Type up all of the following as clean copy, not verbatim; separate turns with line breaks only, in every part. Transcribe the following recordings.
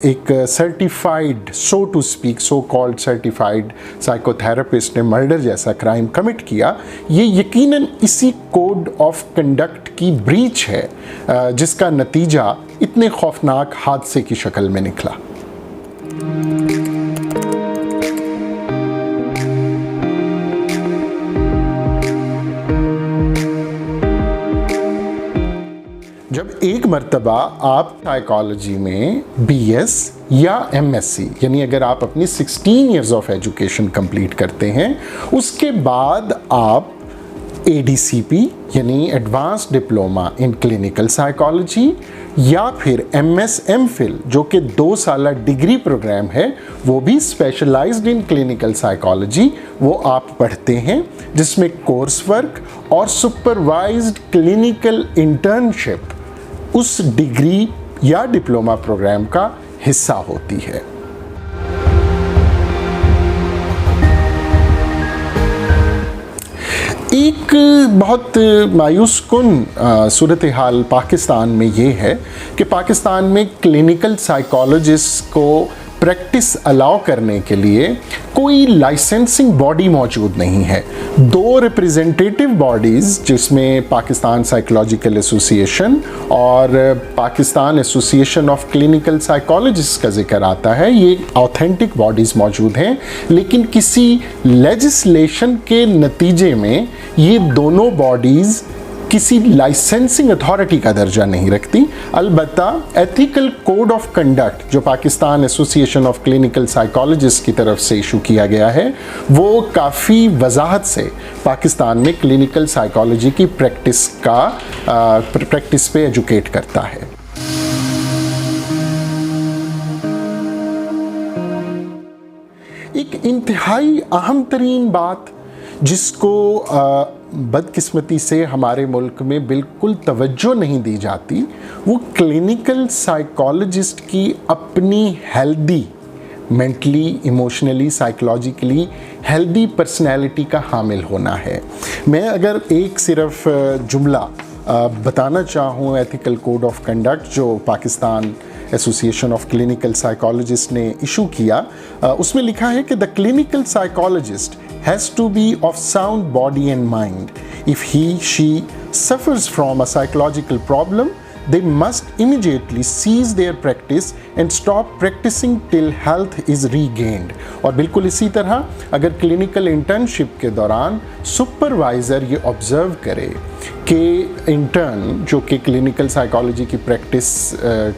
एक certified so to speak so called certified psychotherapist ने murder जैसा क्राइम कमिट किया, ये यकीनन इसी कोड ऑफ कंडक्ट की ब्रीच है जिसका नतीजा इतने खौफनाक हादसे की शक्ल में निकला। जब एक मर्तबा आप साइकोलॉजी में BS या MSc यानी अगर आप अपनी 16 ईयर्स ऑफ एजुकेशन कंप्लीट करते हैं, उसके बाद आप ADCP यानी advance diploma in clinical psychology या फिर MS MPhil जो कि 2 साल डिग्री प्रोग्राम है, वो भी स्पेशलाइज्ड इन क्लिनिकल साइकोलॉजी, वो आप पढ़ते हैं, जिसमें कोर्स वर्क और सुपरवाइज्ड क्लिनिकल इंटर्नशिप उस डिग्री या डिप्लोमा प्रोग्राम का हिस्सा होती है। एक बहुत मायूस कुन सूरत हाल पाकिस्तान में ये है कि पाकिस्तान में क्लिनिकल साइकोलॉजिस्ट को प्रैक्टिस अलाउ करने के लिए कोई लाइसेंसिंग बॉडी मौजूद नहीं है। 2 रिप्रेजेंटेटिव बॉडीज़ जिसमें पाकिस्तान साइकोलॉजिकल एसोसिएशन और Pakistan association of clinical psychologist का जिक्र आता है, ये ऑथेंटिक बॉडीज़ मौजूद हैं, लेकिन किसी लेजिस्लेशन के नतीजे में ये दोनों बॉडीज़ किसी लाइसेंसिंग अथॉरिटी का दर्जा नहीं रखती। अलबत्ता एथिकल कोड ऑफ कंडक्ट जो Pakistan association of clinical psychologist की तरफ से इशू किया गया है, वो काफ़ी वजाहत से पाकिस्तान में क्लिनिकल साइकोलॉजी की प्रैक्टिस पे एजुकेट करता है। एक इंतहाई अहम तरीन बात जिसको बदकिस्मती से हमारे मुल्क में बिल्कुल तवज्जो नहीं दी जाती, वो क्लिनिकल साइकोलॉजिस्ट की अपनी healthy, mentally, emotionally, psychologically healthy personality का हामिल होना है। मैं अगर एक सिर्फ जुमला बताना चाहूँ एथिकल कोड ऑफ कंडक्ट जो Pakistan association of clinical psychologist ने इशू किया, उसमें लिखा है कि the clinical psychologist has to be of sound body and mind. If she suffers from a psychological problem, they must immediately cease their practice and stop practicing till health is regained. और बिल्कुल इसी तरह अगर clinical internship के दौरान supervisor ये observe करे कि इंटर्न जो कि क्लिनिकल साइकोलॉजी की प्रैक्टिस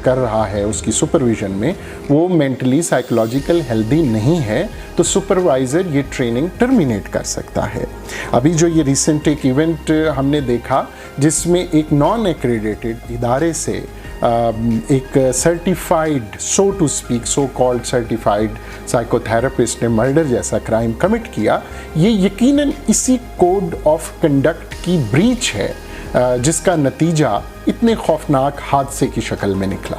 कर रहा है, उसकी सुपरविज़न में वो मेंटली साइकोलॉजिकल हेल्दी नहीं है, तो सुपरवाइज़र ये ट्रेनिंग टर्मिनेट कर सकता है। अभी जो ये रिसेंट एक इवेंट हमने देखा जिसमें एक नॉन एक्रेडिटेड इदारे से एक certified so to speak so called certified psychotherapist ने मर्डर जैसा क्राइम कमिट किया, ये यकीनन इसी कोड ऑफ कंडक्ट की ब्रीच है जिसका नतीजा इतने खौफनाक हादसे की शक्ल में निकला।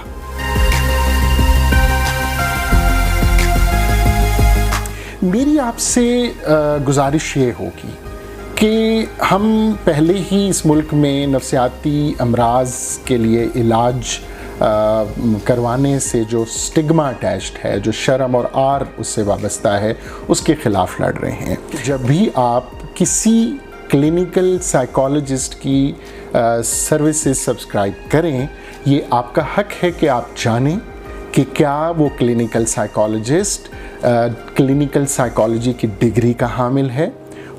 मेरी आपसे गुजारिश ये होगी कि हम पहले ही इस मुल्क में नफ्सियाती अमराज के लिए इलाज करवाने से जो स्टिग्मा अटैच्ड है, जो शर्म और आर उससे वाबस्ता है, उसके ख़िलाफ़ लड़ रहे हैं। जब भी आप किसी क्लिनिकल साइकोलॉजिस्ट की सर्विसेज सब्सक्राइब करें, ये आपका हक है कि आप जानें कि क्या वो क्लिनिकल साइकोलॉजिस्ट क्लिनिकल साइकोलॉजी की डिग्री का हामिल है,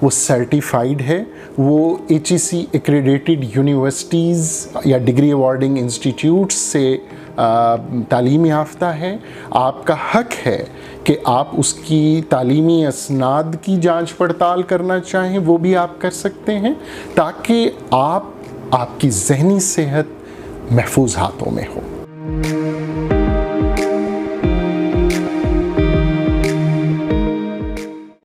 वो सर्टिफाइड है, वो HEC एक्रेडिटेड यूनिवर्सिटीज़ या डिग्री अवार्डिंग इंस्टीट्यूट्स से तालीम याफ्ता है। आपका हक है कि आप उसकी तालीमी असनाद की जांच पड़ताल करना चाहें, वो भी आप कर सकते हैं, ताकि आपकी ज़हनी सेहत महफूज हाथों में हो।